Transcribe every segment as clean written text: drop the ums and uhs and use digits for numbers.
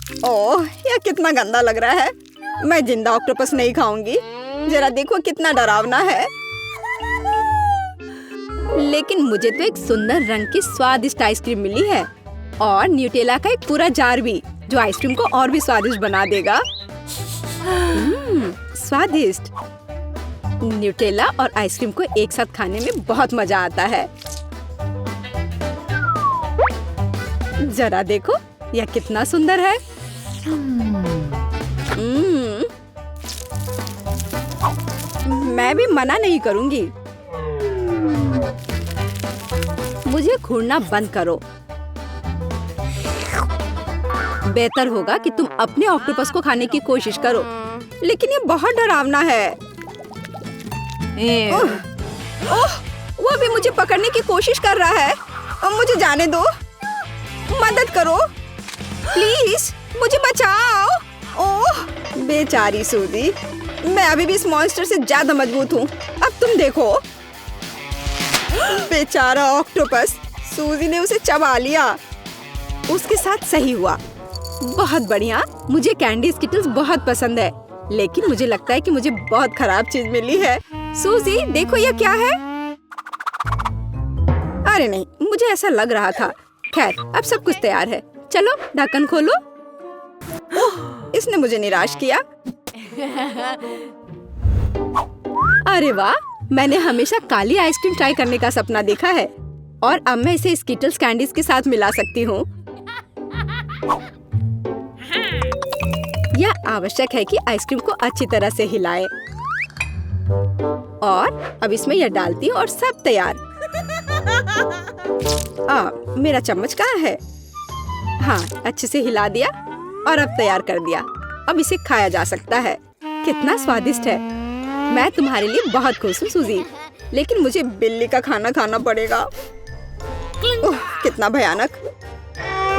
ओह, यह कितना गंदा लग रहा है। मैं जिंदा ऑक्टोपस नहीं खाऊंगी। जरा देखो कितना डरावना है। लेकिन मुझे तो एक सुंदर रंग की स्वादिष्ट आइसक्रीम मिली है और न्यूटेला का एक पूरा जार भी, जो आइसक्रीम को और भी स्वादिष्ट बना देगा। स्वादिष्ट। न्यूटेला और आइसक्रीम को एक साथ खाने में बहुत मजा आता है। जरा देखो, यह कितना सुंदर है। मैं भी मना नहीं करूंगी। मुझे घूरना बंद करो। बेहतर होगा कि तुम अपने ऑक्टोपस को खाने की कोशिश करो, लेकिन ये बहुत डरावना है। ओह, वो भी मुझे पकड़ने की कोशिश कर रहा है। मुझे जाने दो। मदद करो प्लीज, मुझे बचाओ। ओह, बेचारी सूजी। मैं अभी भी इस मॉन्स्टर से ज्यादा मजबूत हूँ। अब तुम देखो। बेचारा ऑक्टोपस, सूजी ने उसे चबा लिया। उसके साथ सही हुआ। बहुत बढ़िया। मुझे कैंडी स्किटल्स बहुत पसंद है, लेकिन मुझे लगता है कि मुझे बहुत खराब चीज मिली है। सूजी, देखो यह क्या है। अरे नहीं, मुझे ऐसा लग रहा था। खैर, अब सब कुछ तैयार है। चलो ढक्कन खोलो। ओह, इसने मुझे निराश किया। अरे वाह, मैंने हमेशा काली आइसक्रीम ट्राई करने का सपना देखा है और अब मैं इसे स्किटल्स कैंडीज के साथ मिला सकती हूँ। यह आवश्यक है कि आइसक्रीम को अच्छी तरह से हिलाएं। और अब इसमें यह डालती हूँ और सब तैयार। मेरा चम्मच कहाँ है? हाँ, अच्छे से हिला दिया और अब तैयार कर दिया। अब इसे खाया जा सकता है। कितना स्वादिष्ट है। मैं तुम्हारे लिए बहुत खुश हूँ सूजी, लेकिन मुझे बिल्ली का खाना खाना पड़ेगा। ओह, कितना भयानक।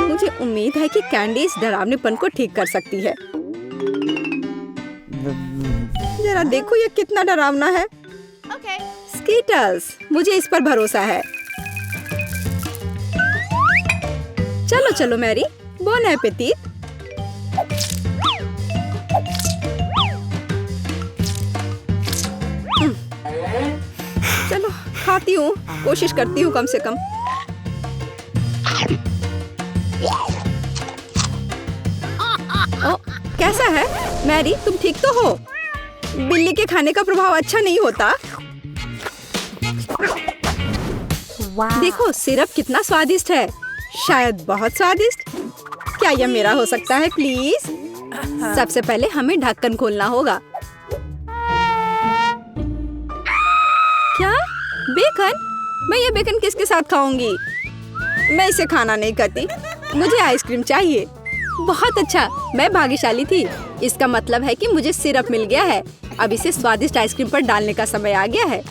मुझे उम्मीद है कि कैंडी इस डरावनेपन को ठीक कर सकती है। जरा देखो ये कितना डरावना है। स्कीटल्स, मुझे इस पर भरोसा है। चलो चलो मैरी, बोन एपेटीट। चलो खाती हूँ, कोशिश करती हूँ कम से कम। ओ, कैसा है मैरी, तुम ठीक तो हो? बिल्ली के खाने का प्रभाव अच्छा नहीं होता। देखो सिरप कितना स्वादिष्ट है। शायद बहुत स्वादिष्ट। क्या यह मेरा हो सकता है प्लीज? सबसे पहले हमें ढक्कन खोलना होगा। क्या? बेकन? मैं ये बेकन किसके साथ खाऊंगी? मैं इसे खाना नहीं करती। मुझे आइसक्रीम चाहिए। बहुत अच्छा, मैं भाग्यशाली थी। इसका मतलब है कि मुझे सिरप मिल गया है। अब इसे स्वादिष्ट आइसक्रीम पर डालने का समय आ गया है।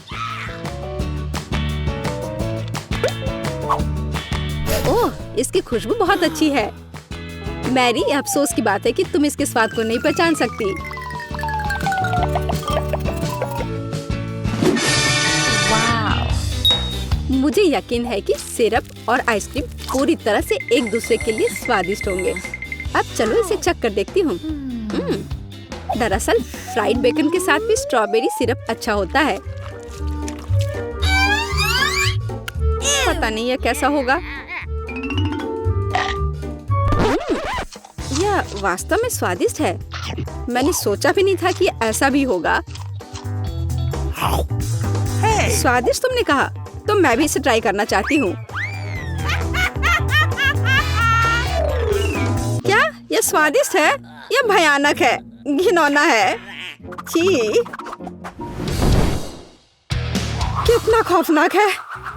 ओह, इसकी खुशबू बहुत अच्छी है। मैरी, अफसोस की बात है कि तुम इसके स्वाद को नहीं पहचान सकती। मुझे यकीन है कि सिरप और आइसक्रीम पूरी तरह से एक दूसरे के लिए स्वादिष्ट होंगे। अब चलो इसे चख कर देखती हूँ। दरअसल फ्राइड बेकन के साथ भी स्ट्रॉबेरी सिरप अच्छा होता है। पता नहीं यह कैसा होगा। यह वास्तव में स्वादिष्ट है। मैंने सोचा भी नहीं था कि ऐसा भी होगा। स्वादिष्ट तुमने कहा, तो मैं भी इसे ट्राई करना चाहती हूँ। क्या यह स्वादिष्ट है? यह भयानक है, घिनौना है। छी, कितना खौफनाक है।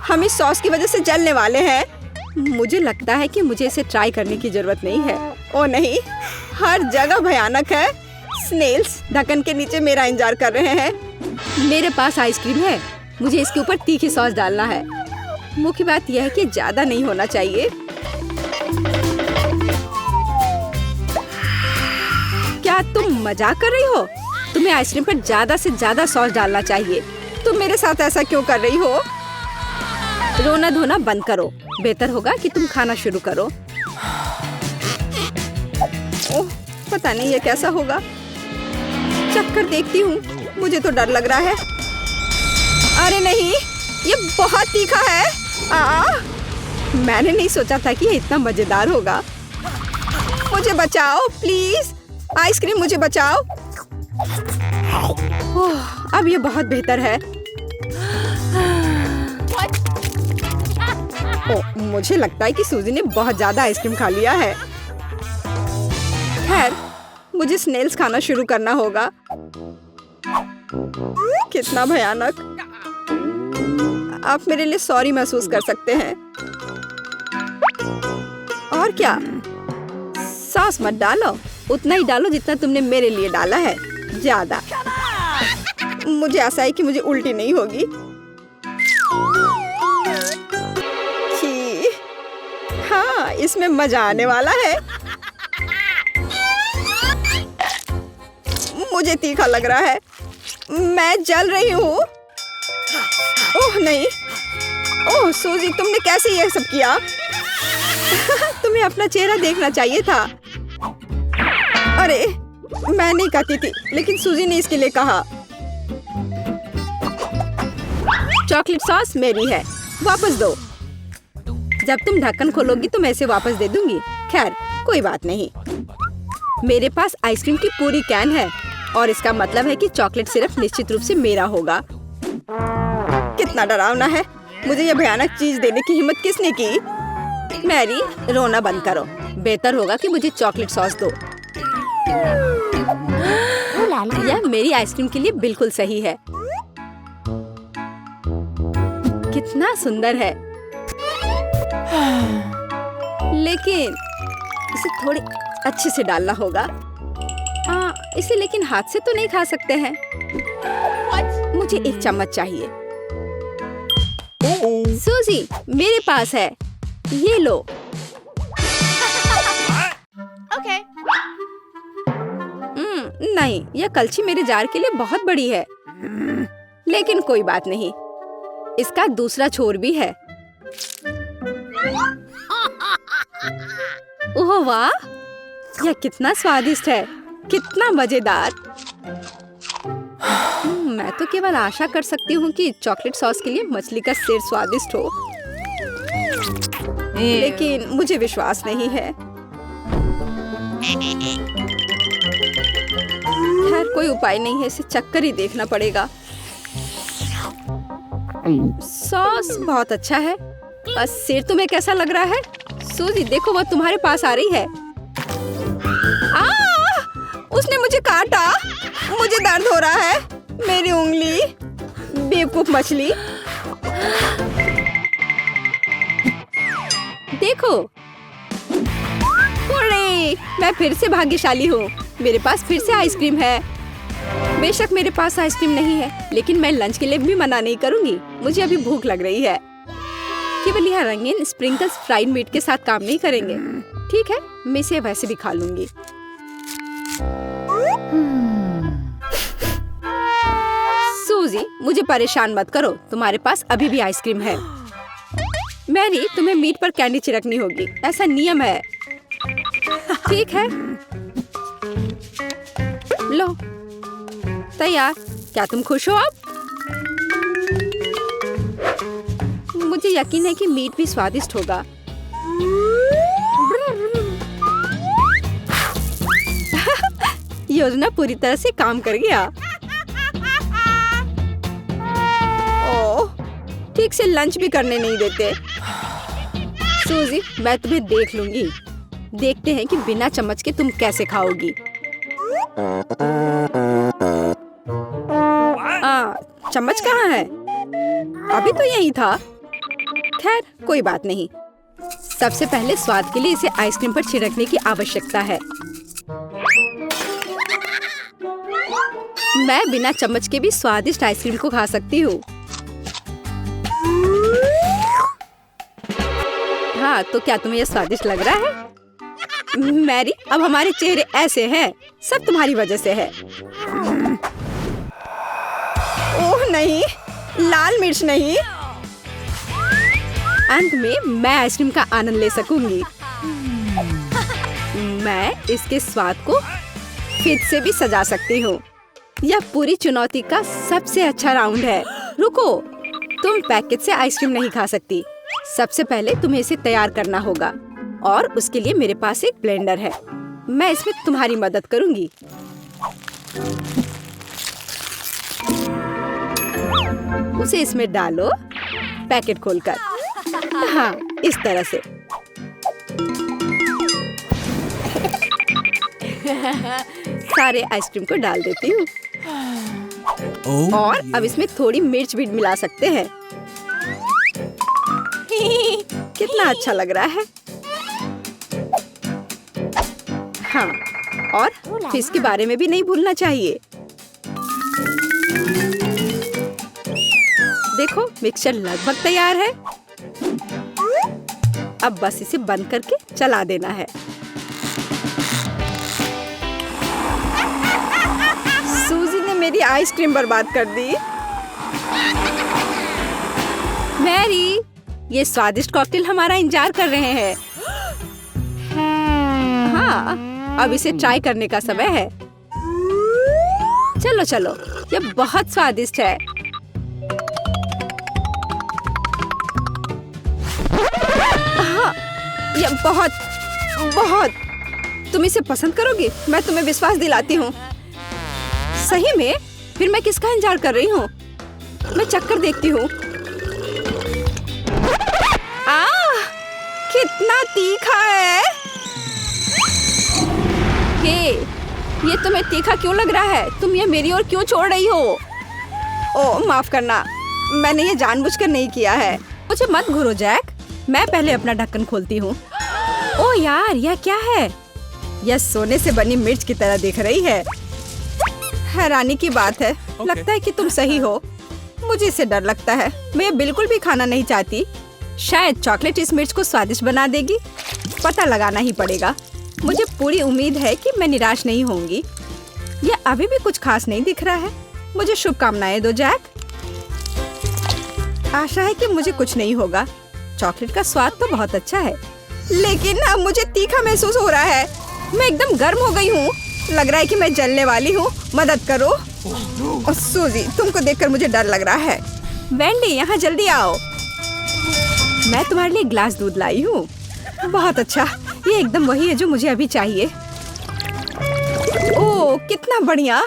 हम इस सॉस की वजह से जलने वाले हैं। मुझे लगता है कि मुझे इसे ट्राई करने की जरूरत नहीं है। ओ नहीं, हर जगह भयानक है। स्नेल्स ढक्कन के नीचे मेरा इंतजार कर रहे हैं। मेरे पास आइसक्रीम है। मुझे इसके ऊपर तीखी सॉस डालना है। मुख्य बात यह है कि ज्यादा नहीं होना चाहिए। क्या तुम मजाक कर रही हो? तुम्हें आइसक्रीम पर ज्यादा से ज्यादा सॉस डालना चाहिए। तुम मेरे साथ ऐसा क्यों कर रही हो? रोना धोना बंद करो। बेहतर होगा कि तुम खाना शुरू करो। ओह, पता नहीं ये कैसा होगा। चक्कर देखती हूँ, मुझे तो डर लग रहा है। अरे नहीं, ये बहुत तीखा है। मैंने नहीं सोचा था कि ये इतना मजेदार होगा। मुझे बचाओ प्लीज, आइसक्रीम मुझे बचाओ। ओह, अब ये बहुत बेहतर है। ओह, मुझे लगता है कि सूजी ने बहुत ज्यादा आइसक्रीम खा लिया है। खैर, मुझे स्नेल्स खाना शुरू करना होगा। कितना भयानक। आप मेरे लिए सॉरी महसूस कर सकते हैं। और क्या, सॉस मत डालो, उतना ही डालो जितना तुमने मेरे लिए डाला है, ज्यादा। मुझे आशा है कि मुझे उल्टी नहीं होगी। छी, हाँ, इसमें मजा आने वाला है। मुझे तीखा लग रहा है, मैं जल रही हूँ। ओह नहीं, ओह सूजी, तुमने कैसे ये सब किया? तुम्हें अपना चेहरा देखना चाहिए था। अरे, मैं नहीं कहती थी, लेकिन सूजी ने इसके लिए कहा। चॉकलेट सॉस मेरी है, वापस दो। जब तुम ढक्कन खोलोगी तो मैं इसे वापस दे दूंगी। खैर, कोई बात नहीं। मेरे पास आइसक्रीम की पूरी कैन है और इसका मतलब है कि चॉकलेट सिर्फ निश्चित रूप से मेरा होगा। कितना डरावना है। मुझे यह भयानक चीज देने की हिम्मत किसने की? मैरी, रोना बंद करो। बेहतर होगा कि मुझे चॉकलेट सॉस दो। यह मेरी आइसक्रीम के लिए बिल्कुल सही है। कितना सुंदर है। लेकिन इसे थोड़ी अच्छे से डालना होगा। इसे लेकिन हाथ से तो नहीं खा सकते हैं। मुझे एक चम्मच चाहिए। सूजी, मेरे पास है, ये लो। Okay. नहीं, यह कलछी मेरे जार के लिए बहुत बड़ी है। लेकिन कोई बात नहीं, इसका दूसरा छोर भी है। ओह वाह, यह कितना स्वादिष्ट है, कितना मजेदार। मैं तो केवल आशा कर सकती हूँ कि चॉकलेट सॉस के लिए मछली का सिर स्वादिष्ट हो, लेकिन मुझे विश्वास नहीं है। खैर, कोई उपाय नहीं है, इसे चक्कर ही देखना पड़ेगा। सॉस बहुत अच्छा है, बस सिर तुम्हें कैसा लग रहा है? सूजी, देखो वो तुम्हारे पास आ रही है। उसने मुझे काटा, मुझे दर्द हो रहा है। मेरी उंगली, बेवकूफ मछली। देखो, अरे, मैं फिर से भाग्यशाली हूँ। मेरे पास फिर से आइसक्रीम है। बेशक मेरे पास आइसक्रीम नहीं है, लेकिन मैं लंच के लिए भी मना नहीं करूँगी। मुझे अभी भूख लग रही है। केवल यह रंगीन स्प्रिंकल्स फ्राइड मीट के साथ काम नहीं करेंगे। ठीक है, मैं इसे वैसे भी खा लूंगी। सूजी, मुझे परेशान मत करो, तुम्हारे पास अभी भी आइसक्रीम है। मैरी, तुम्हें मीट पर कैंडी छिड़कनी होगी, ऐसा नियम है। ठीक है, लो, तैयार। क्या तुम खुश हो अब? मुझे यकीन है कि मीट भी स्वादिष्ट होगा। योजना पूरी तरह से काम कर गया। ओह, ठीक से लंच भी करने नहीं देते। सूजी, मैं तुम्हें देख लूंगी। देखते हैं कि बिना चम्मच के तुम कैसे खाओगी। चम्मच कहाँ है? अभी तो यही था। खैर, कोई बात नहीं। सबसे पहले स्वाद के लिए इसे आइसक्रीम पर छिड़कने की आवश्यकता है। मैं बिना चम्मच के भी स्वादिष्ट आइसक्रीम को खा सकती हूँ। हाँ, तो क्या तुम्हें यह स्वादिष्ट लग रहा है? मैरी, अब हमारे चेहरे ऐसे हैं, सब तुम्हारी वजह से है। ओह नहीं, लाल मिर्च नहीं। अंत में मैं आइसक्रीम का आनंद ले सकूंगी। मैं इसके स्वाद को फिर से भी सजा सकती हूँ। यह पूरी चुनौती का सबसे अच्छा राउंड है। रुको, तुम पैकेट से आइसक्रीम नहीं खा सकती। सबसे पहले तुम्हें इसे तैयार करना होगा और उसके लिए मेरे पास एक ब्लेंडर है। मैं इसमें तुम्हारी मदद करूंगी। उसे इसमें डालो, पैकेट खोलकर। हाँ, इस तरह से। सारे आइसक्रीम को डाल देती हूँ। और अब इसमें थोड़ी मिर्च भी मिला सकते हैं। कितना अच्छा लग रहा है। हाँ, और फिश के बारे में भी नहीं भूलना चाहिए। देखो, मिक्सचर लगभग तैयार है। अब बस इसे बंद करके चला देना है। सूजी ने मेरी आइसक्रीम बर्बाद कर दी। मैरी, ये स्वादिष्ट कॉकटेल हमारा इंतजार कर रहे हैं। हाँ, अब इसे ट्राई करने का समय है। चलो चलो, ये बहुत स्वादिष्ट है। हाँ, ये बहुत बहुत। तुम इसे पसंद करोगी, मैं तुम्हें विश्वास दिलाती हूँ। सही में? फिर मैं किसका इंतजार कर रही हूँ? मैं चक्कर देखती हूँ। कितना तीखा है। हे, ये तुम्हें तीखा क्यों लग रहा है? तुम ये मेरी ओर क्यों छोड़ रही हो? ओह, माफ करना, मैंने ये जानबूझकर नहीं किया है। मुझे मत घूरो जैक, मैं पहले अपना ढक्कन खोलती हूँ। ओह यार, यह क्या है? यह सोने से बनी मिर्च की तरह दिख रही है। हैरानी की बात है। लगता है कि तुम सही हो। मुझे इससे डर लगता है। मैं ये बिल्कुल भी खाना नहीं चाहती। शायद चॉकलेट इस मिर्च को स्वादिष्ट बना देगी। पता लगाना ही पड़ेगा। मुझे पूरी उम्मीद है कि मैं निराश नहीं होंगी। यह अभी भी कुछ खास नहीं दिख रहा है। मुझे शुभकामनाएं दो जैक। आशा है कि मुझे कुछ नहीं होगा। चॉकलेट का स्वाद तो बहुत अच्छा है, लेकिन अब मुझे तीखा महसूस हो रहा है। मैं एकदम गर्म हो गई हूँ। लग रहा है कि मैं जलने वाली हूँ। मदद करो। सूजी, तुमको देखकर मुझे डर लग रहा है। वेंडी, यहाँ जल्दी आओ। मैं तुम्हारे लिए ग्लास दूध लाई हूँ। बहुत अच्छा, ये एकदम वही है जो मुझे अभी चाहिए। ओह, कितना बढ़िया,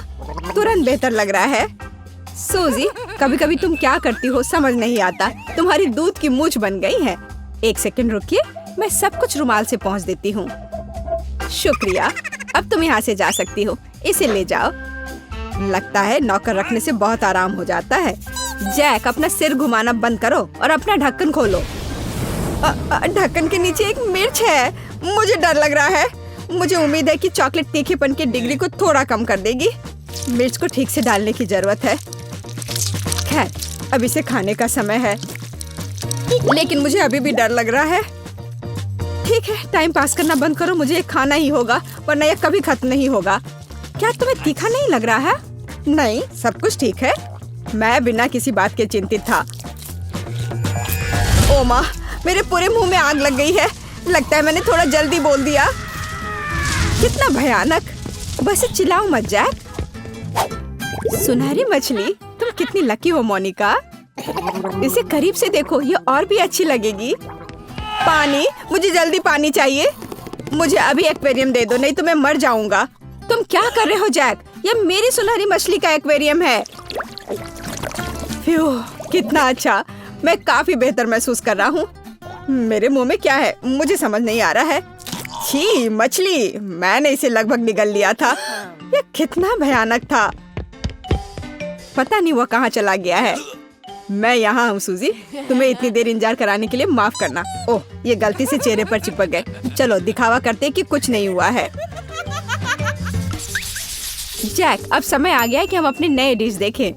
तुरंत बेहतर लग रहा है। सूजी, कभी कभी तुम क्या करती हो समझ नहीं आता। तुम्हारी दूध की मूंछ बन गई है। एक सेकंड रुकिए, मैं सब कुछ रुमाल से पहुँच देती हूँ। शुक्रिया, अब तुम यहाँ से जा सकती हो। इसे ले जाओ। लगता है नौकर रखने से बहुत आराम हो जाता है। जैक, अपना सिर घुमाना बंद करो और अपना ढक्कन खोलो। ढक्कन के नीचे एक मिर्च है। मुझे डर लग रहा है। मुझे उम्मीद है कि चॉकलेट तीखेपन की डिग्री को थोड़ा कम कर देगी। मिर्च को ठीक से डालने की जरूरत है। खैर, अब इसे खाने का समय है, लेकिन मुझे अभी भी डर लग रहा है। ठीक है, टाइम पास करना बंद करो। मुझे ये खाना ही होगा, वरना यह कभी खत्म नहीं होगा। क्या तुम्हें तीखा नहीं लग रहा है? नहीं, सब कुछ ठीक है। मैं बिना किसी बात के चिंतित था। ओ माँ, मेरे पूरे मुंह में आग लग गई है। लगता है मैंने थोड़ा जल्दी बोल दिया। कितना भयानक। बस चिल्लाओ मत जैक। सुनहरी मछली, तुम कितनी लकी हो मोनिका। इसे करीब से देखो, ये और भी अच्छी लगेगी। पानी, मुझे जल्दी पानी चाहिए। मुझे अभी एक्वेरियम दे दो, नहीं तो मैं मर जाऊंगा। तुम क्या कर रहे हो जैक? ये मेरी सुनहरी मछली का एक्वेरियम है। कितना अच्छा, मैं काफी बेहतर महसूस कर रहा हूँ। मेरे मुंह में क्या है मुझे समझ नहीं आ रहा है। छी, मछली, मैंने इसे लगभग निगल लिया था। यह कितना भयानक था। पता नहीं वो कहाँ चला गया है। मैं यहाँ हूँ सूजी, तुम्हें इतनी देर इंतजार कराने के लिए माफ करना। ओह, ये गलती से चेहरे पर चिपक गए। चलो दिखावा करते कि कुछ नहीं हुआ है। जैक, अब समय आ गया है कि हम अपने नए डिश देखें।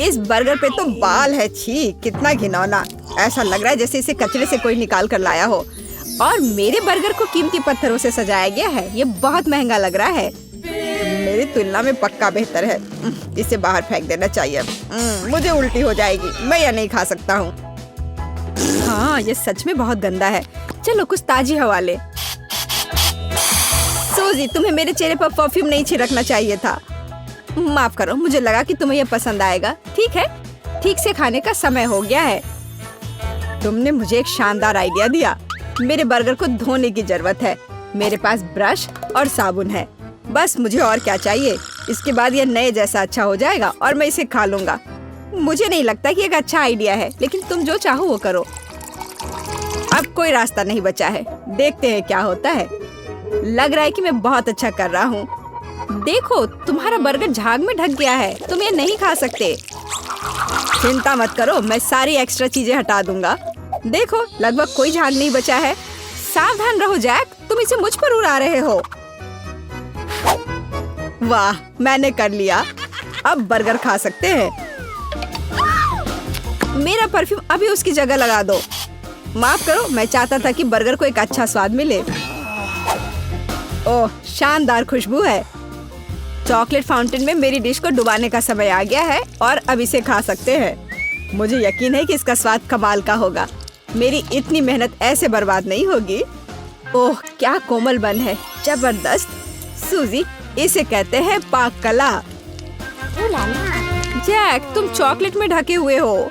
इस बर्गर पे तो बाल है। छी, कितना घिनौना। ऐसा लग रहा है जैसे इसे कचरे से कोई निकाल कर लाया हो। और मेरे बर्गर को कीमती पत्थरों से सजाया गया है। ये बहुत महंगा लग रहा है। मेरी तुलना में पक्का बेहतर है। इसे बाहर फेंक देना चाहिए। मुझे उल्टी हो जाएगी। मैं यह नहीं खा सकता हूँ। हाँ, ये सच में बहुत गंदा है। चलो कुछ ताजी हवा ले। सूजी, तुम्हें मेरे चेहरे पर परफ्यूम नहीं छिड़कना चाहिए था। माफ करो, मुझे लगा कि तुम्हें यह पसंद आएगा। ठीक है, ठीक से खाने का समय हो गया है। तुमने मुझे एक शानदार आइडिया दिया। मेरे बर्गर को धोने की जरूरत है। मेरे पास ब्रश और साबुन है। बस मुझे और क्या चाहिए। इसके बाद यह नए जैसा अच्छा हो जाएगा और मैं इसे खा लूंगा। मुझे नहीं लगता कि एक अच्छा आइडिया है, लेकिन तुम जो चाहो वो करो। अब कोई रास्ता नहीं बचा है। देखते हैं क्या होता है। लग रहा है कि मैं बहुत अच्छा कर रहा हूँ। देखो, तुम्हारा बर्गर झाग में ढक गया है। तुम ये नहीं खा सकते। चिंता मत करो, मैं सारी एक्स्ट्रा चीजें हटा दूंगा। देखो, लगभग कोई झाग नहीं बचा है। सावधान रहो जैक, तुम इसे मुझ पर उड़ा रहे हो। वाह, मैंने कर लिया। अब बर्गर खा सकते हैं। मेरा परफ्यूम अभी उसकी जगह लगा दो। माफ करो, मैं चाहता था कि बर्गर को एक अच्छा स्वाद मिले। ओह, शानदार खुशबू है। चॉकलेट फाउंटेन में मेरी डिश को डुबाने का समय आ गया है और अब इसे खा सकते हैं। मुझे यकीन है कि इसका स्वाद कमाल का होगा। मेरी इतनी मेहनत ऐसे बर्बाद नहीं होगी। ओह, क्या कोमल बन है, जबरदस्त। सूजी, इसे कहते हैं पाक कला। जैक, तुम चॉकलेट में ढके हुए हो।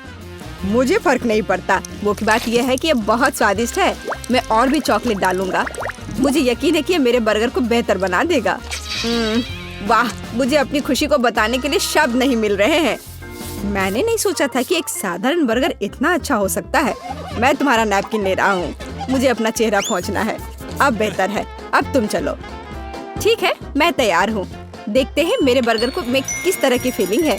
मुझे फर्क नहीं पड़ता। वो की बात यह है कि ये बहुत स्वादिष्ट है। मैं और भी चॉकलेट डालूंगा। मुझे यकीन है कि ये मेरे बर्गर को बेहतर बना देगा। वाह, मुझे अपनी खुशी को बताने के लिए शब्द नहीं मिल रहे हैं। मैंने नहीं सोचा था कि एक साधारण बर्गर इतना अच्छा हो सकता है। मैं तुम्हारा नैपकिन ले रहा हूँ। मुझे अपना चेहरा पोंछना है। अब बेहतर है। अब तुम चलो। ठीक है, मैं तैयार हूँ। देखते हैं मेरे बर्गर को में किस तरह की फीलिंग है।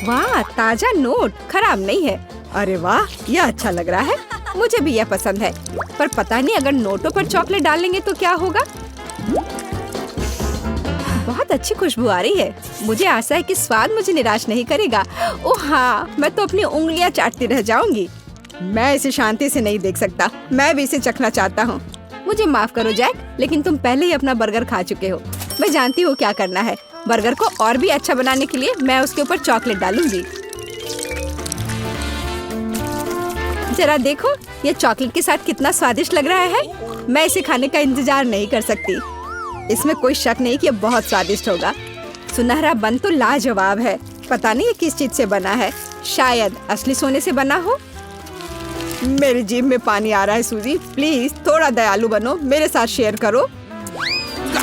वाह, ताजा नोट, खराब नहीं है। अरे वाह, यह अच्छा लग रहा है। मुझे भी यह पसंद है। पर पता नहीं अगर नोटों पर चॉकलेट डालेंगे तो क्या होगा। बहुत अच्छी खुशबू आ रही है। मुझे आशा है कि स्वाद मुझे निराश नहीं करेगा। ओह हाँ, मैं तो अपनी उंगलियां चाटती रह जाऊंगी। मैं इसे शांति से नहीं देख सकता। मैं भी इसे चखना चाहता हूँ। मुझे माफ करो जैक, लेकिन तुम पहले ही अपना बर्गर खा चुके हो। मैं जानती हूँ क्या करना है। बर्गर को और भी अच्छा बनाने के लिए मैं उसके ऊपर चॉकलेट डालूंगी। जरा देखो, ये चॉकलेट के साथ कितना स्वादिष्ट लग रहा है। मैं इसे खाने का इंतजार नहीं कर सकती। इसमें कोई शक नहीं कि ये बहुत स्वादिष्ट होगा। सुनहरा बन तो लाजवाब है। पता नहीं ये किस चीज से बना है। शायद असली सोने से बना हो। मेरी जीभ में पानी आ रहा है। सूजी, प्लीज थोड़ा दयालु बनो। मेरे साथ शेयर करो।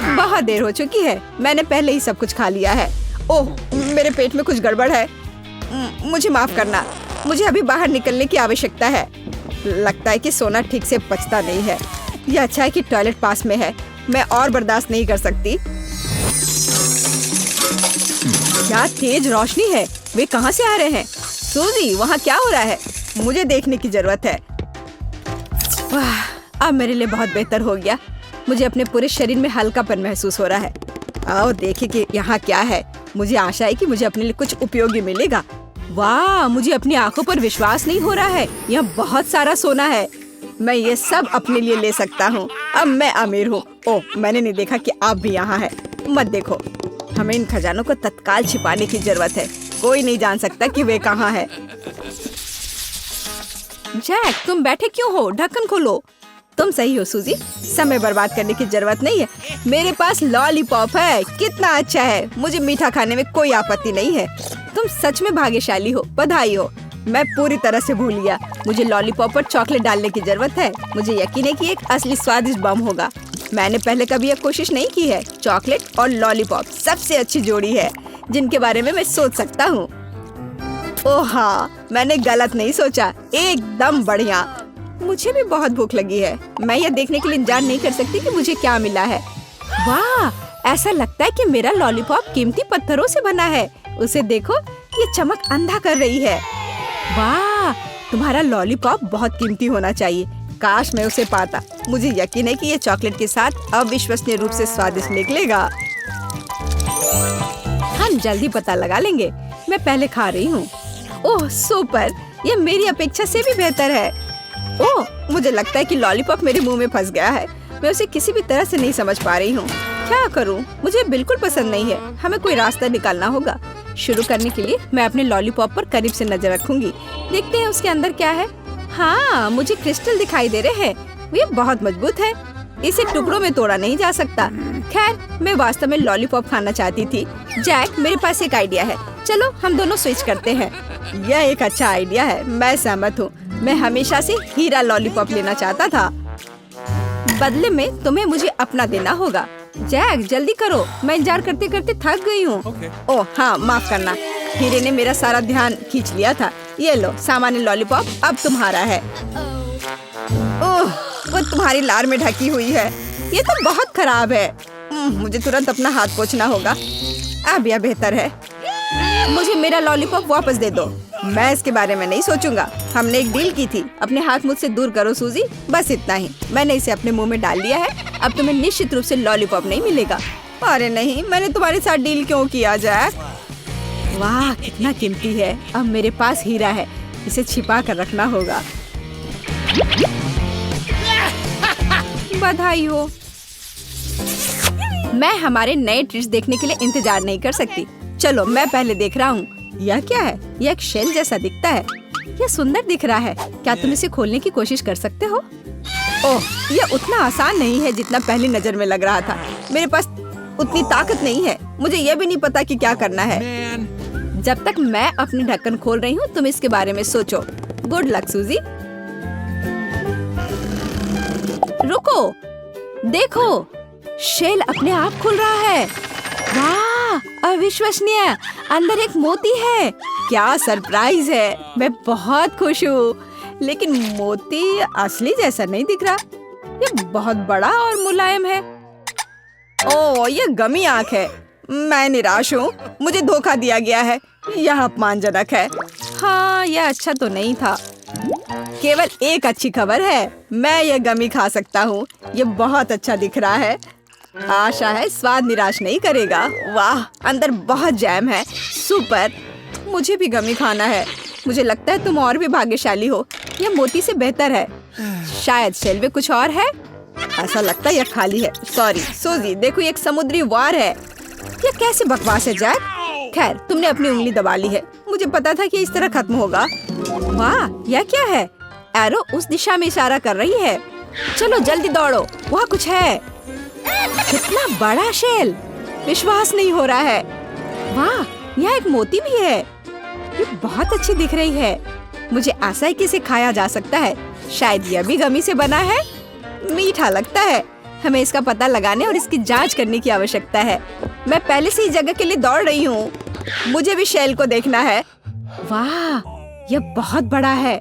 बहुत देर हो चुकी है। मैंने पहले ही सब कुछ खा लिया है। ओह, मेरे पेट में कुछ गड़बड़ है। मुझे माफ करना। मुझे अभी बाहर निकलने की आवश्यकता है। लगता है कि सोना ठीक से पचता नहीं है। यह अच्छा है कि टॉयलेट पास में है। मैं और बर्दाश्त नहीं कर सकती। क्या तेज रोशनी है। वे कहाँ से आ रहे हैं। सूजी, वहाँ क्या हो रहा है। मुझे देखने की जरूरत है। वाह, अब मेरे लिए बहुत बेहतर हो गया। मुझे अपने पूरे शरीर में हल्कापन महसूस हो रहा है। आओ देखिए कि यहाँ क्या है। मुझे आशा है कि मुझे अपने लिए कुछ उपयोगी मिलेगा। वाह, मुझे अपनी आंखों पर विश्वास नहीं हो रहा है। यहाँ बहुत सारा सोना है। मैं ये सब अपने लिए ले सकता हूँ। अब मैं अमीर हूँ। ओह, मैंने नहीं देखा कि आप भी यहाँ हैं। मत देखो। हमें इन खजानों को तत्काल छिपाने की जरूरत है। कोई नहीं जान सकता कि वे कहाँ है। जैक, तुम बैठे क्यों हो। ढक्कन खोलो। तुम सही हो सूजी, समय बर्बाद करने की जरूरत नहीं है। मेरे पास लॉलीपॉप है। कितना अच्छा है। मुझे मीठा खाने में कोई आपत्ति नहीं है। तुम सच में भाग्यशाली हो। बधाई हो। मैं पूरी तरह से भूल गया। मुझे लॉलीपॉप पर चॉकलेट डालने की जरूरत है। मुझे यकीन है कि एक असली स्वादिष्ट बम होगा। मैंने पहले कभी यह कोशिश नहीं की है। चॉकलेट और लॉलीपॉप सबसे अच्छी जोड़ी है जिनके बारे में मैं सोच सकता हूँ। ओह हाँ, मैंने गलत नहीं सोचा। एकदम बढ़िया। मुझे भी बहुत भूख लगी है। मैं यह देखने के लिए इंतजार नहीं कर सकती कि मुझे क्या मिला है। वाह, ऐसा लगता है कि मेरा लॉलीपॉप कीमती पत्थरों से बना है। उसे देखो, ये चमक अंधा कर रही है। वाह, तुम्हारा लॉलीपॉप बहुत कीमती होना चाहिए। काश मैं उसे पाता। मुझे यकीन है कि ये चॉकलेट के साथ अविश्वसनीय रूप से स्वादिष्ट निकलेगा। हम जल्दी पता लगा लेंगे। मैं पहले खा रही हूँ। ओह सुपर, ये मेरी अपेक्षा से भी बेहतर है। ओह, मुझे लगता है कि लॉलीपॉप मेरे मुंह में फंस गया है। मैं उसे किसी भी तरह से नहीं समझ पा रही हूँ। क्या करूँ, मुझे बिल्कुल पसंद नहीं है। हमें कोई रास्ता निकालना होगा। शुरू करने के लिए मैं अपने लॉलीपॉप पर करीब से नजर रखूंगी। देखते हैं उसके अंदर क्या है। हाँ, मुझे क्रिस्टल दिखाई दे रहे हैं। ये बहुत मजबूत है। इसे टुकड़ों में तोड़ा नहीं जा सकता। खैर, मैं वास्तव में लॉलीपॉप खाना चाहती थी। जैक, मेरे पास एक आइडिया है। चलो हम दोनों स्विच करते हैं। यह एक अच्छा आइडिया है, मैं सहमत हूँ। मैं हमेशा से हीरा लॉलीपॉप लेना चाहता था। बदले में तुम्हें मुझे अपना देना होगा। जैक, जल्दी करो, मैं इंतजार करते करते थक गई हूँ। ओह हाँ, माफ करना, हीरे ने मेरा सारा ध्यान खींच लिया था। ये लो सामान्य लॉलीपॉप, अब तुम्हारा है। ओह, वो तुम्हारी लार में ढकी हुई है। ये तो बहुत खराब है। मुझे तुरंत अपना हाथ पोंछना होगा। अब यह बेहतर है। मुझे मेरा लॉलीपॉप वापस दे दो। मैं इसके बारे में नहीं सोचूंगा। हमने एक डील की थी। अपने हाथ मुझसे दूर करो सूजी, बस इतना ही। मैंने इसे अपने मुंह में डाल लिया है। अब तुम्हें निश्चित रूप से लॉलीपॉप नहीं मिलेगा। अरे नहीं, मैंने तुम्हारे साथ डील क्यों किया जैक? वाह, कितना कीमती है। अब मेरे पास हीरा है, इसे छिपा कर रखना होगा। बधाई हो। मैं हमारे नए ट्रीट्स देखने के लिए इंतजार नहीं कर सकती। चलो मैं पहले देख रहा हूँ। यह क्या है? यह एक शेल जैसा दिखता है। यह सुंदर दिख रहा है। क्या तुम इसे खोलने की कोशिश कर सकते हो? ओह, यह उतना आसान नहीं है जितना पहली नजर में लग रहा था। मेरे पास उतनी ताकत नहीं है। मुझे यह भी नहीं पता कि क्या करना है। जब तक मैं अपनी ढक्कन खोल रही हूँ, तुम इसके बारे में सोचो। गुड लक सूजी। रुको, देखो, शेल अपने आप खुल रहा है। वाह, अविश्वसनीय! अंदर एक मोती है। क्या सरप्राइज है! मैं बहुत खुश हूँ। लेकिन मोती असली जैसा नहीं दिख रहा। ये बहुत बड़ा और मुलायम है। ओह, ये गमी आंख है। मैं निराश हूँ। मुझे धोखा दिया गया है। यह अपमानजनक है। हाँ, यह अच्छा तो नहीं था। केवल एक अच्छी खबर है, मैं यह गमी खा सकता हूँ। ये बहुत अच्छा दिख रहा है। आशा है स्वाद निराश नहीं करेगा। वाह, अंदर बहुत जैम है। सुपर! मुझे भी गमी खाना है। मुझे लगता है तुम और भी भाग्यशाली हो। यह मोती से बेहतर है। शायद शेल में कुछ और है। ऐसा लगता है यह खाली है। सॉरी सूजी, देखो ये एक समुद्री वार है। यह कैसे बकवास है जैक? खैर, तुमने अपनी उंगली दबा ली है। मुझे पता था कि इस तरह खत्म होगा। वाह, यह क्या है? एरो उस दिशा में इशारा कर रही है। चलो जल्दी दौड़ो, वहाँ कुछ है। कितना बड़ा शेल! विश्वास नहीं हो रहा है। वाह, यहाँ एक मोती भी है। ये बहुत अच्छी दिख रही है। मुझे आशा है कि इसे खाया जा सकता है। शायद यह भी गमी से बना है। मीठा लगता है। हमें इसका पता लगाने और इसकी जांच करने की आवश्यकता है। मैं पहले से ही जगह के लिए दौड़ रही हूँ। मुझे भी शेल को देखना है। वाह, यह बहुत बड़ा है।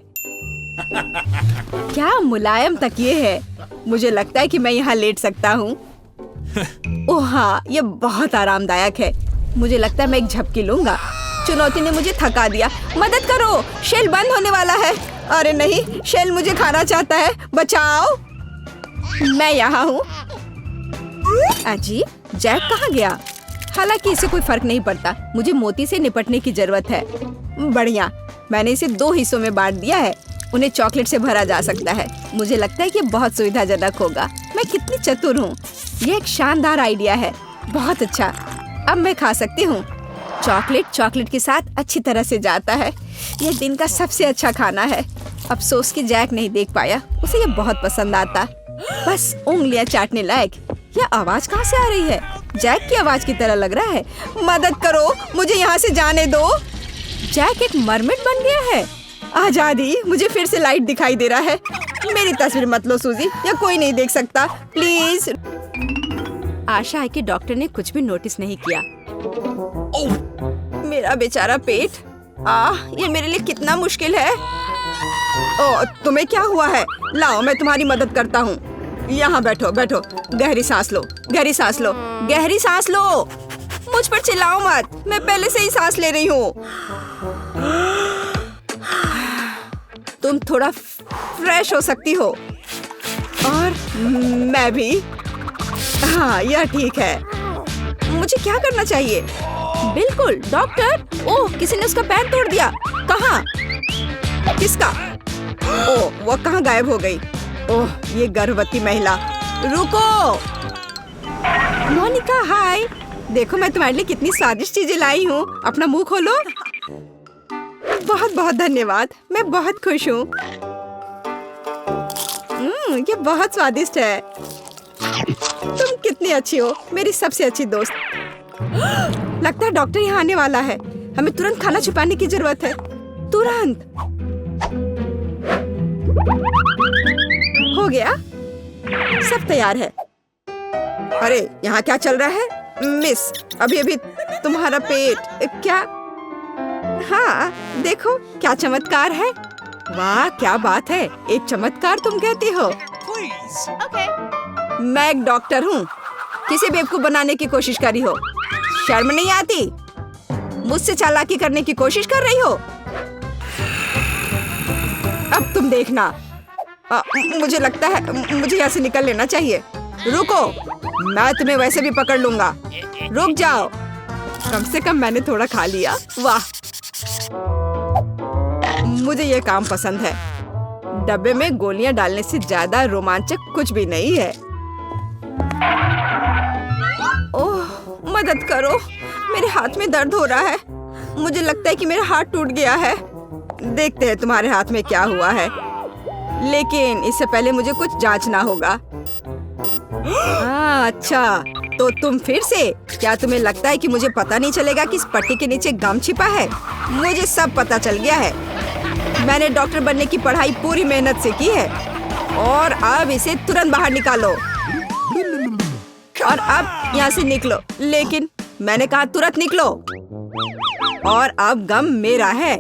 क्या मुलायम तकिए है। मुझे लगता है कि मैं यहाँ लेट सकता हूँ। ओह हाँ, ये बहुत आरामदायक है। मुझे लगता है मैं एक झपकी लूंगा। चुनौती ने मुझे थका दिया। मदद करो, शेल बंद होने वाला है। अरे नहीं, शेल मुझे खाना चाहता है। बचाओ! मैं यहाँ हूँ। अजीब, जैक कहाँ गया? हालांकि इसे कोई फर्क नहीं पड़ता। मुझे मोती से निपटने की जरूरत है। बढ़िया, मैंने इसे 2 हिस्सों में बांट दिया है। उन्हें चॉकलेट से भरा जा सकता है। मुझे लगता है कि बहुत सुविधाजनक होगा। मैं कितनी चतुर हूँ। यह एक शानदार आइडिया है। बहुत अच्छा, अब मैं खा सकती हूँ। चॉकलेट के साथ अच्छी तरह से जाता है। यह दिन का सबसे अच्छा खाना है। अफसोस कि जैक नहीं देख पाया। उसे यह बहुत पसंद आता। बस उंगलियां चाटने लायक। यह आवाज कहाँ से आ रही है? जैक की आवाज की तरह लग रहा है। मदद करो, मुझे यहाँ से जाने दो। जैक एक मरमिट बन गया है। आजादी! मुझे फिर से लाइट दिखाई दे रहा है। मेरी तस्वीर मत लो सूजी, या कोई नहीं देख सकता, प्लीज। आशा है कि डॉक्टर ने कुछ भी नोटिस नहीं किया। मेरा बेचारा पेट। ये मेरे लिए कितना मुश्किल है। तुम्हें क्या हुआ है? लाओ, मैं तुम्हारी मदद करता हूँ। यहाँ बैठो बैठो। गहरी सांस लो, गहरी सांस लो, गहरी सांस लो। मुझ पर चिल्लाओ मत, मैं पहले से ही सांस ले रही हूँ। तुम थोड़ा फ्रेश हो सकती हो। और मैं भी। हाँ, यह ठीक है। मुझे क्या करना चाहिए? बिल्कुल डॉक्टर। ओह, किसी ने उसका पैर तोड़ दिया। कहाँ? किसका? ओह, वो कहाँ गायब हो गई? ओह, ये गर्भवती महिला। रुको। मोनिका, हाय। देखो मैं तुम्हारे लिए कितनी स्वादिष्ट चीजें लाई हूँ। अपना मुंह खोलो। बहुत बहुत धन्यवाद, मैं बहुत खुश हूँ। ये बहुत स्वादिष्ट है। तुम कितनी अच्छी हो, मेरी सबसे अच्छी दोस्त। लगता है डॉक्टर यहाँ आने वाला है। हमें तुरंत खाना छुपाने की जरूरत है। तुरंत। हो गया, सब तैयार है। अरे यहाँ क्या चल रहा है? मिस, अभी अभी तुम्हारा पेट क्या? हाँ देखो क्या चमत्कार है। वाह क्या बात है, एक चमत्कार तुम कहती हो। मैं एक डॉक्टर हूँ, किसी बेवकूफ बनाने की कोशिश करी हो? शर्म नहीं आती? मुझसे चालाकी करने की कोशिश कर रही हो? अब तुम देखना। मुझे लगता है मुझे यहाँ से निकल लेना चाहिए। रुको, मैं तुम्हें वैसे भी पकड़ लूंगा। रुक जाओ, कम से कम मैंने थोड़ा खा लिया। वाह, मुझे ये काम पसंद है। डब्बे में गोलियां डालने से ज्यादा रोमांचक कुछ भी नहीं है। ओह, मदद करो, मेरे हाथ में दर्द हो रहा है। मुझे लगता है कि मेरा हाथ टूट गया है। देखते हैं तुम्हारे हाथ में क्या हुआ है, लेकिन इससे पहले मुझे कुछ जांचना होगा। अच्छा, तो तुम फिर से? क्या तुम्हें लगता है कि मुझे पता नहीं चलेगा कि इस पट्टी के नीचे गम छिपा है? मुझे सब पता चल गया है। मैंने डॉक्टर बनने की पढ़ाई पूरी मेहनत से की है। और अब इसे तुरंत बाहर निकालो और अब यहाँ से निकलो। लेकिन मैंने कहा तुरंत निकलो। और अब गम मेरा है।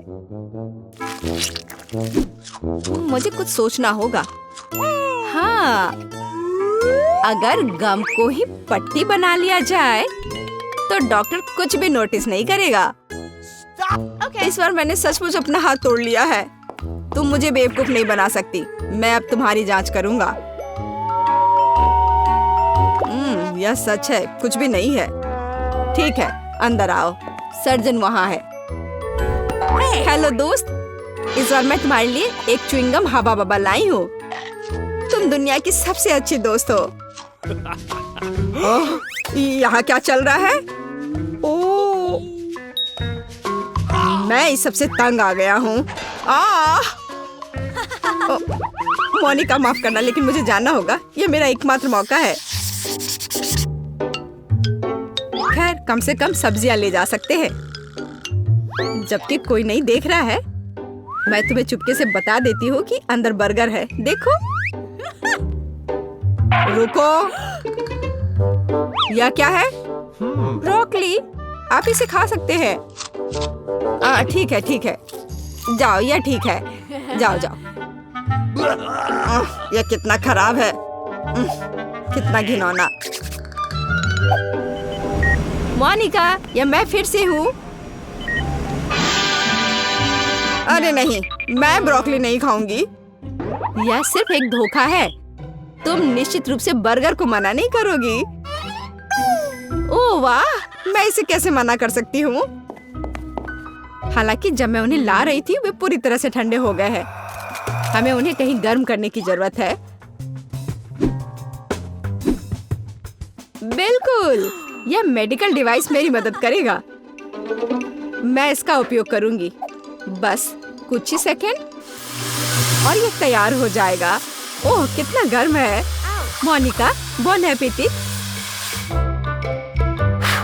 मुझे कुछ सोचना होगा। हाँ, अगर गम को ही पट्टी बना लिया जाए तो डॉक्टर कुछ भी नोटिस नहीं करेगा। इस बार मैंने सचमुच अपना हाथ तोड़ लिया है। तुम मुझे बेवकूफ नहीं बना सकती। मैं अब तुम्हारी जांच करूंगा। यह सच है, कुछ भी नहीं है। ठीक है, अंदर आओ। सर्जन वहाँ है। हेलो दोस्त, इस बार मैं तुम्हारे लिए एक च्युइंगम हवा बबा लाई हूँ। तुम दुनिया की सबसे अच्छी दोस्त हो। ओह, यहाँ क्या चल रहा है? ओह, मैं इस सबसे तंग आ गया हूँ। मोनिका माफ करना, लेकिन मुझे जानना होगा। यह मेरा एकमात्र मौका है। खैर, कम से कम सब्जियां ले जा सकते हैं। जबकि कोई नहीं देख रहा है, मैं तुम्हें चुपके से बता देती हूँ कि अंदर बर्गर है। देखो। रुको, यह क्या है? ब्रोकली। आप इसे खा सकते हैं। ठीक है, ठीक है। जाओ, यह ठीक है। जाओ जाओ। यह कितना खराब है। कितना घिनौना। मोनिका, यह मैं फिर से हूँ। अरे नहीं, मैं ब्रोकली नहीं खाऊंगी। यह सिर्फ एक धोखा है। तुम निश्चित रूप से बर्गर को मना नहीं करोगी। ओह वाह, मैं इसे कैसे मना कर सकती हूँ? हालांकि जब मैं उन्हें ला रही थी वे पूरी तरह से ठंडे हो गए हैं। हमें उन्हें कहीं गर्म करने की जरूरत है। बिल्कुल, यह मेडिकल डिवाइस मेरी मदद करेगा। मैं इसका उपयोग करूंगी। बस कुछ ही सेकंड और ये तैयार हो जाएगा। ओह, कितना गर्म है। Monica, bon appetit.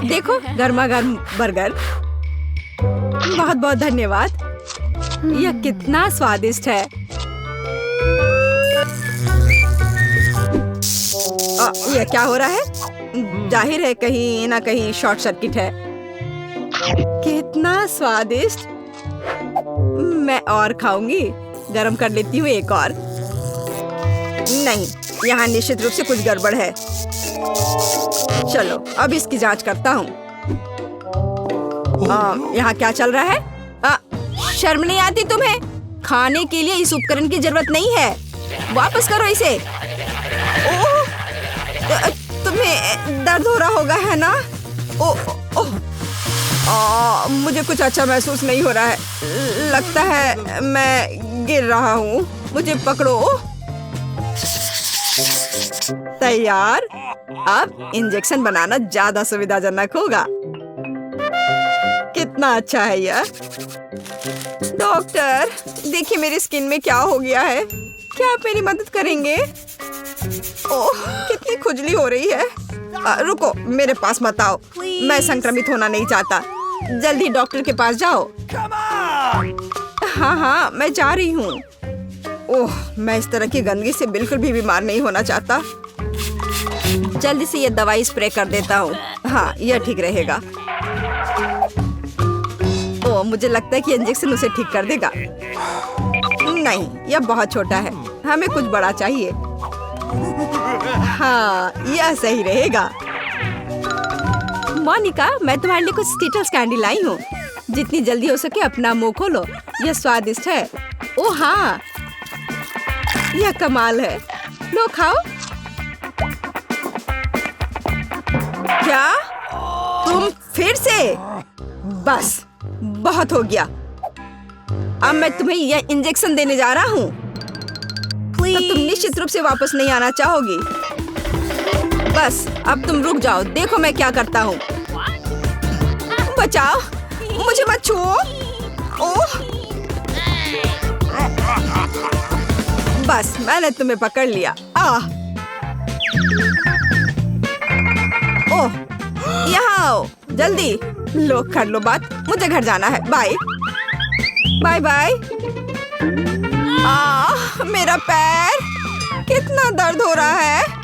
देखो, गर्मा गर्म बर्गर। बहुत बहुत धन्यवाद। यह कितना स्वादिष्ट है। यह क्या हो रहा है? जाहिर है कहीं ना कहीं शॉर्ट सर्किट है। कितना स्वादिष्ट। मैं और खाऊंगी। गरम कर लेती हूँ एक और। नहीं, यहाँ निश्चित रूप से कुछ गड़बड़ है। चलो अब इसकी जांच करता हूँ। यहाँ क्या चल रहा है? शर्म नहीं आती तुम्हें? खाने के लिए इस उपकरण की जरूरत नहीं है। वापस करो इसे। ओह, तुम्हें दर्द हो रहा होगा, है ना? मुझे कुछ अच्छा महसूस नहीं हो रहा है। लगता है मैं गिर रहा हूँ। मुझे पकड़ो। तैयार। अब इंजेक्शन बनाना ज्यादा सुविधाजनक होगा। कितना अच्छा है यह। डॉक्टर, देखिए मेरी स्किन में क्या हो गया है। क्या आप मेरी मदद करेंगे? ओह, कितनी खुजली हो रही है। रुको, मेरे पास मत आओ, मैं संक्रमित होना नहीं चाहता। जल्दी डॉक्टर के पास जाओ। हाँ हाँ, मैं जा रही हूँ। ओह, मैं इस तरह की गंदगी से बिल्कुल भी बीमार नहीं होना चाहता। जल्दी से ये दवाई स्प्रे कर देता हूँ। हाँ, यह ठीक रहेगा। ओह, मुझे लगता है कि इंजेक्शन उसे ठीक कर देगा। नहीं, यह बहुत छोटा है, हमें कुछ बड़ा चाहिए। हाँ, यह सही रहेगा। मोनिका, मैं तुम्हारे लिए कुछ स्टिटल्स कैंडी लाई हूँ। जितनी जल्दी हो सके अपना मुंह खोलो, यह स्वादिष्ट है। ओह हाँ, यह कमाल है। लो खाओ। क्या तुम फिर से? बस, बहुत हो गया। अब मैं तुम्हें यह इंजेक्शन देने जा रहा हूँ। तो तुम निश्चित रूप से वापस नहीं आना चाहोगी। बस, अब तुम रुक जाओ, देखो मैं क्या करता हूँ। बचाओ, मुझे मत छुओ। ओह, बस मैंने तुम्हें पकड़ लिया। ओह, यहाँ आओ, जल्दी। लो, कर लो बात, मुझे घर जाना है। Bye bye bye. मेरा पैर, कितना दर्द हो रहा है।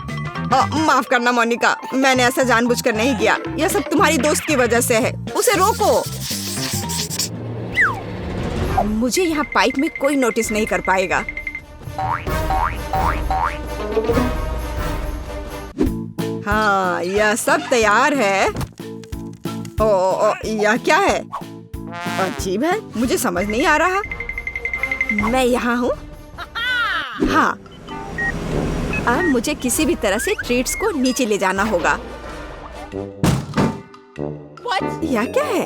माफ करना मोनिका, मैंने ऐसा जानबूझकर नहीं किया। यह सब तुम्हारी दोस्त की वजह से है। उसे रोको। मुझे यहाँ पाइप में कोई नोटिस नहीं कर पाएगा। हाँ, यह सब तैयार है। यह क्या है? अजीब है, मुझे समझ नहीं आ रहा। मैं यहाँ हूँ। हाँ, अब मुझे किसी भी तरह से ट्रीट्स को नीचे ले जाना होगा। यह क्या है?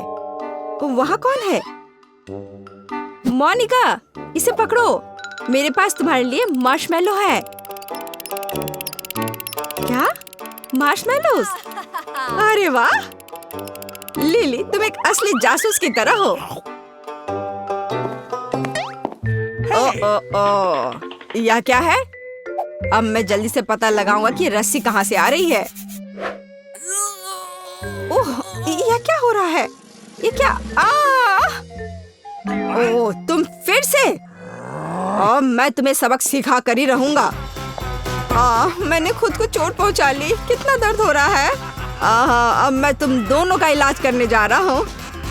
वहाँ कौन है? मोनिका, इसे पकड़ो। मेरे पास तुम्हारे लिए मार्शमेलो है। क्या? मार्शमेलोस? अरे वाह लिली, तुम एक असली जासूस की तरह हो। यह क्या है? अब मैं जल्दी से पता लगाऊंगा कि रस्सी कहाँ से आ रही है। ओह, यह क्या हो रहा है? ये क्या? ओह, तुम फिर से? अब मैं तुम्हें सबक सिखा कर ही रहूंगा। मैंने खुद को चोट पहुंचा ली। कितना दर्द हो रहा है। अब मैं तुम दोनों का इलाज करने जा रहा हूँ।